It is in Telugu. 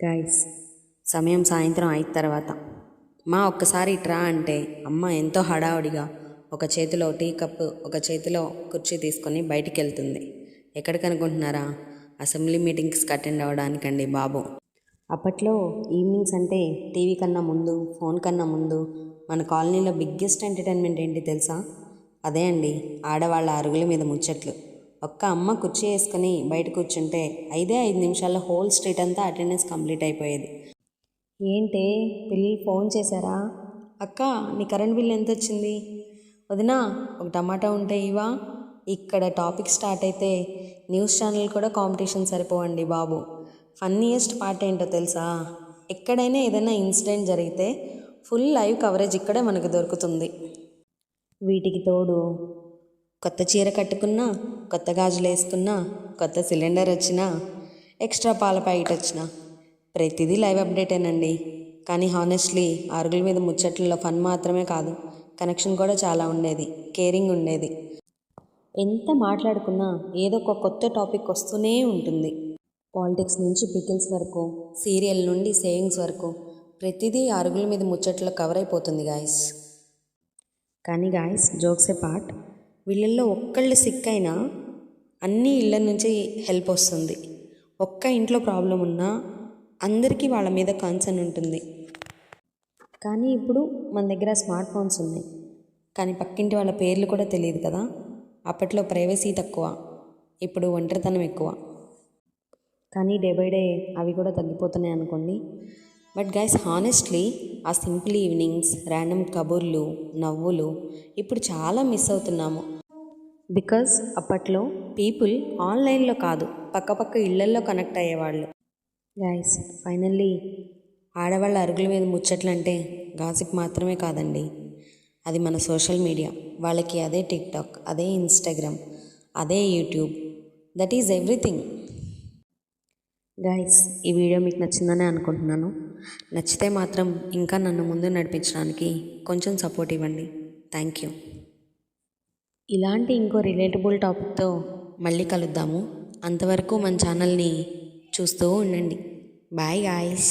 గైస్, సమయం సాయంత్రం 5 తర్వాత. మా ఒక్కసారి ఇట్రా అంటే అమ్మ ఎంతో హడావుడిగా ఒక చేతిలో టీ కప్పు ఒక చేతిలో కుర్చీ తీసుకొని బయటికి వెళ్తుంది. ఎక్కడికి అనుకుంటున్నారా? అసెంబ్లీ మీటింగ్స్కి అటెండ్ అవ్వడానికండి బాబు. అప్పట్లో ఈవినింగ్స్ అంటే టీవీ కన్నా ముందు, ఫోన్ కన్నా ముందు మన కాలనీలో బిగ్గెస్ట్ ఎంటర్టైన్మెంట్ ఏంటి తెలుసా? అదే అండి, ఆడవాళ్ళ అరుగుల మీద ముచ్చట్లు. ఒక్క అమ్మ కుర్చీ వేసుకొని బయట కూర్చుంటే 5 నిమిషాల్లో హోల్ స్ట్రీట్ అంతా అటెండెన్స్ కంప్లీట్ అయిపోయేది. ఏంటే పిల్లలు ఫోన్ చేశారా? అక్క, నీ కరెంట్ బిల్ ఎంత వచ్చింది? వదినా, ఒక టమాటా ఉంటే ఇవా? ఇక్కడ టాపిక్ స్టార్ట్ అయితే న్యూస్ ఛానల్ కూడా కాంపిటీషన్ సరిపోవండి బాబు. ఫన్నీయెస్ట్ పార్ట్ ఏంటో తెలుసా? ఎక్కడైనా ఏదైనా ఇన్సిడెంట్ జరిగితే ఫుల్ లైవ్ కవరేజ్ ఇక్కడే మనకు దొరుకుతుంది. వీటికి తోడు కొత్త చీర కట్టుకున్నా, కొత్త గాజులు వేసుకున్నా, కొత్త సిలిండర్ వచ్చినా, ఎక్స్ట్రా పాల ప్యాకెట్ వచ్చినా ప్రతిదీ లైవ్ అప్డేటేనండి. కానీ హానెస్ట్లీ అరుగుల మీద ముచ్చట్లలో ఫన్ మాత్రమే కాదు, కనెక్షన్ కూడా చాలా ఉండేది, కేరింగ్ ఉండేది. ఎంత మాట్లాడుకున్నా ఏదో ఒక కొత్త టాపిక్ వస్తూనే ఉంటుంది. పాలిటిక్స్ నుంచి పికిల్స్ వరకు, సీరియల్ నుండి సేవింగ్స్ వరకు ప్రతిదీ అరుగుల మీద ముచ్చట్లో కవర్ అయిపోతుంది గాయస్. కానీ గాయస్, జోక్సే పార్ట్, వీళ్ళల్లో ఒక్కళ్ళు సిక్ అయినా అన్ని ఇళ్ళ నుంచి హెల్ప్ వస్తుంది. ఒక్క ఇంట్లో ప్రాబ్లం ఉన్నా అందరికీ వాళ్ళ మీద కన్సర్న్ ఉంటుంది. కానీ ఇప్పుడు మన దగ్గర స్మార్ట్ ఫోన్స్ ఉన్నాయి, కానీ పక్కింటి వాళ్ళ పేర్లు కూడా తెలియదు కదా. అప్పట్లో ప్రైవసీ తక్కువ, ఇప్పుడు ఒంటరితనం ఎక్కువ. కానీ డే బై డే అవి కూడా తగ్గిపోతున్నాయి అనుకోండి. బట్ గైస్, హానెస్ట్లీ ఆ సింపుల్ ఈవినింగ్స్, ర్యాండమ్ కబుర్లు, నవ్వులు ఇప్పుడు చాలా మిస్ అవుతున్నాము. బికాజ్ అప్పట్లో పీపుల్ ఆన్లైన్లో కాదు, పక్కపక్క ఇళ్లల్లో కనెక్ట్ అయ్యేవాళ్ళు. గైస్, ఫైనల్లీ ఆడవాళ్ళ అరుగుల మీద ముచ్చట్లంటే గాసిప్ మాత్రమే కాదండి, అది మన సోషల్ మీడియా. వాళ్ళకి అదే టిక్టాక్, అదే ఇన్స్టాగ్రామ్, అదే YouTube, that is everything. Guys, ఈ వీడియో మీకు నచ్చిందనే అనుకుంటున్నాను. నచ్చితే మాత్రం ఇంకా నన్ను ముందు నడిపించడానికి కొంచెం సపోర్ట్ ఇవ్వండి. Thank you. ఇలాంటి ఇంకో రిలేటబుల్ టాపిక్తో మళ్ళీ కలుద్దాము. అంతవరకు మన ఛానల్ని చూస్తూ ఉండండి. Bye guys.